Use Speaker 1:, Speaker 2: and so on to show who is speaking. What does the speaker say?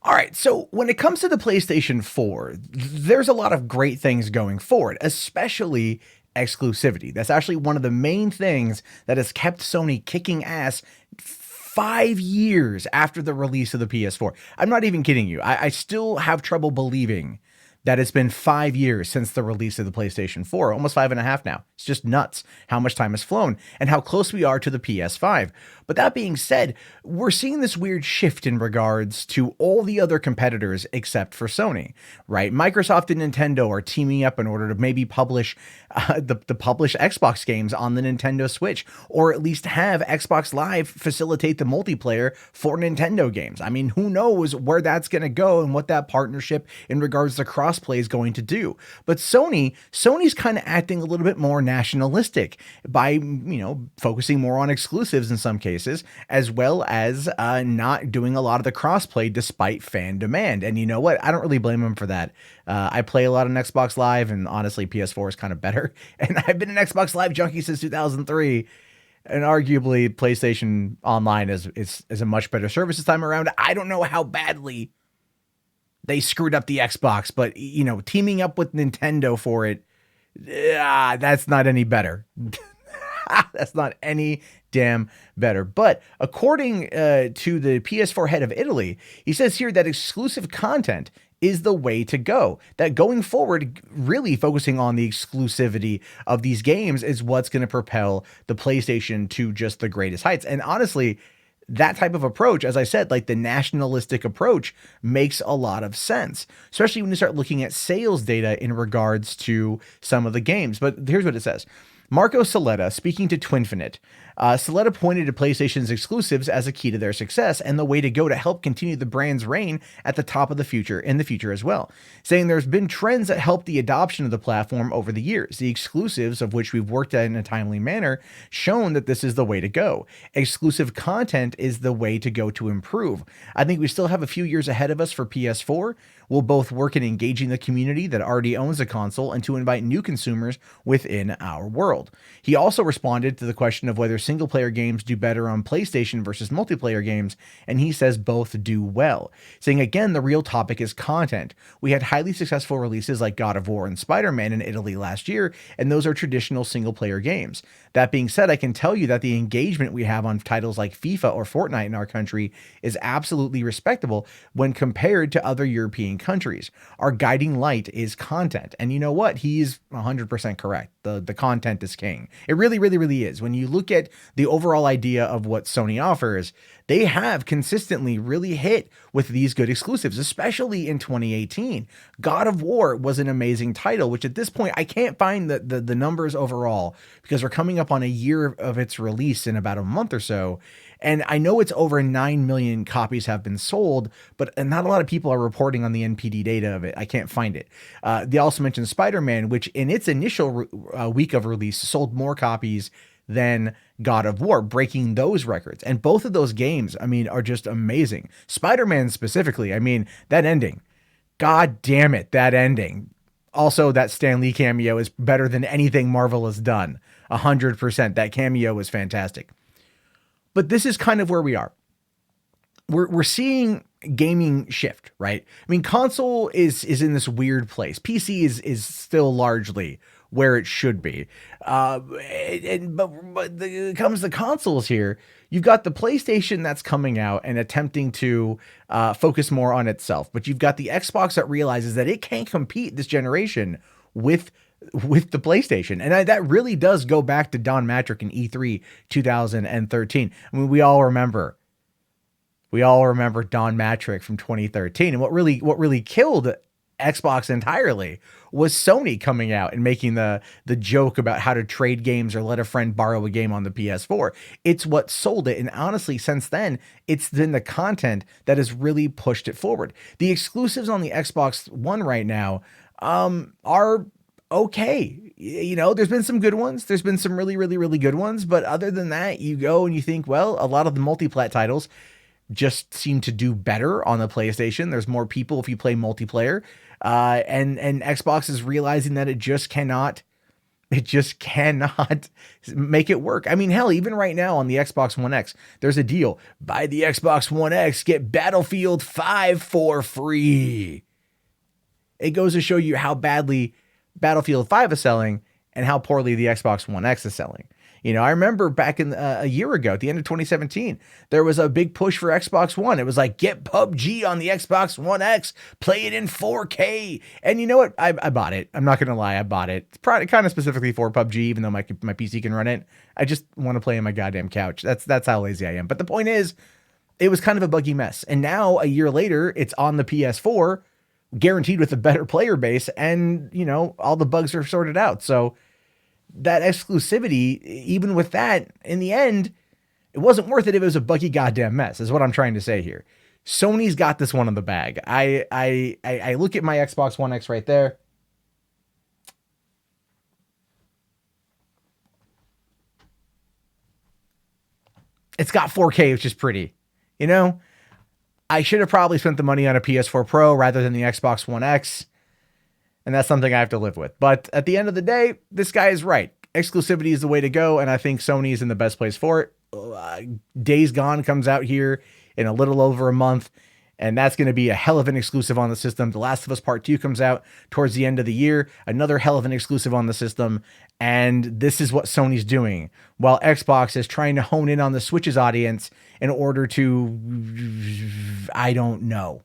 Speaker 1: All right, so when it comes to the PlayStation 4, there's a lot of great things going forward, especially exclusivity. That's actually one of the main things that has kept Sony kicking ass 5 years after the release of the PS4. I'm not even kidding you. I still have trouble believing that it's been 5 years since the release of the PlayStation 4, almost 5.5 now. It's just nuts how much time has flown and how close we are to the PS5. But that being said, we're seeing this weird shift in regards to all the other competitors except for Sony, right? Microsoft and Nintendo are teaming up in order to maybe publish the published Xbox games on the Nintendo Switch, or at least have Xbox Live facilitate the multiplayer for Nintendo games. I mean, who knows where that's going to go and what that partnership in regards to crossplay is going to do. But Sony's kind of acting a little bit more nationalistic by, focusing more on exclusives in some cases, as well as not doing a lot of the crossplay despite fan demand. And you know what? I don't really blame them for that. I play a lot on Xbox Live, and honestly, PS4 is kind of better. And I've been an Xbox Live junkie since 2003. And arguably, PlayStation Online is a much better service this time around. I don't know how badly they screwed up the Xbox, but teaming up with Nintendo for it, that's not any better. That's not any damn better. But according to the PS4 head of Italy, he says here that exclusive content is the way to go. That going forward, really focusing on the exclusivity of these games is what's going to propel the PlayStation to just the greatest heights. And honestly, that type of approach, as I said, like the nationalistic approach, makes a lot of sense, especially when you start looking at sales data in regards to some of the games. But here's what it says. Marco Saletta, speaking to Twinfinite, Saletta pointed to PlayStation's exclusives as a key to their success and the way to go to help continue the brand's reign at the top of the future in the future as well, saying there's been trends that help the adoption of the platform over the years. The exclusives, of which we've worked at in a timely manner, shown that this is the way to go. Exclusive content is the way to go to improve. I think we still have a few years ahead of us for PS4. We'll both work in engaging the community that already owns a console and to invite new consumers within our world. He also responded to the question of whether single-player games do better on PlayStation versus multiplayer games, and he says both do well, saying again, the real topic is content. We had highly successful releases like God of War and Spider-Man in Italy last year, and those are traditional single-player games. That being said, I can tell you that the engagement we have on titles like FIFA or Fortnite in our country is absolutely respectable when compared to other European countries. Our guiding light is content. And you know what? He's 100% correct. The content is king. It really, really, really is. When you look at the overall idea of what Sony offers, they have consistently really hit with these good exclusives, especially in 2018. God of War was an amazing title, which at this point, I can't find the numbers overall because we're coming up on a year of its release in about a month or so. And I know it's over 9 million copies have been sold, but not a lot of people are reporting on the NPD data of it. I can't find it. They also mentioned Spider-Man, which in its initial week of release sold more copies than God of War, breaking those records. And both of those games, I mean, are just amazing. Spider-Man specifically, I mean, that ending, God damn it, that ending. Also, that Stan Lee cameo is better than anything Marvel has done. 100%. That cameo was fantastic. But this is kind of where we are. We're seeing gaming shift, right? I mean, console is in this weird place. PC is still largely where it should be. But it comes to consoles here. You've got the PlayStation that's coming out and attempting to focus more on itself. But you've got the Xbox that realizes that it can't compete this generation with the PlayStation. And that really does go back to Don Matrick in E3 2013. I mean, we all remember Don Matrick from 2013. And what really killed Xbox entirely was Sony coming out and making the joke about how to trade games or let a friend borrow a game on the PS4. It's what sold it. And honestly, since then, it's been the content that has really pushed it forward. The exclusives on the Xbox One right now are okay. There's been some good ones. There's been some really, really, really good ones. But other than that, you go and you think, well, a lot of the multi-plat titles just seem to do better on the PlayStation. There's more people if you play multiplayer. And Xbox is realizing that it just cannot It just cannot make it work. I mean, hell, even right now on the Xbox One X, there's a deal. Buy the Xbox One X, get Battlefield 5 for free. It goes to show you how badly Battlefield 5 is selling and how poorly the Xbox One X is selling. You know, I remember back in a year ago, at the end of 2017, there was a big push for Xbox One. It was like, get PUBG on the Xbox One X, play it in 4K. And you know what? I bought it. I'm not going to lie. I bought it. It's probably kind of specifically for PUBG, even though my PC can run it. I just want to play on my goddamn couch. That's how lazy I am. But the point is, it was kind of a buggy mess. And now, a year later, it's on the PS4, guaranteed with a better player base. And, you know, all the bugs are sorted out. So that exclusivity, even with that, in the end, it wasn't worth it if it was a buggy goddamn mess, is what I'm trying to say here. Sony's got this one in the bag. I look at my Xbox One X right there. It's got 4K, which is pretty. You know, I should have probably spent the money on a PS4 Pro rather than the Xbox One X. And that's something I have to live with. But at the end of the day, this guy is right. Exclusivity is the way to go, and I think Sony is in the best place for it. Days Gone comes out here in a little over a month, and that's going to be a hell of an exclusive on the system. The Last of Us Part 2 comes out towards the end of the year, another hell of an exclusive on the system, and this is what Sony's doing, while Xbox is trying to hone in on the Switch's audience in order to, I don't know.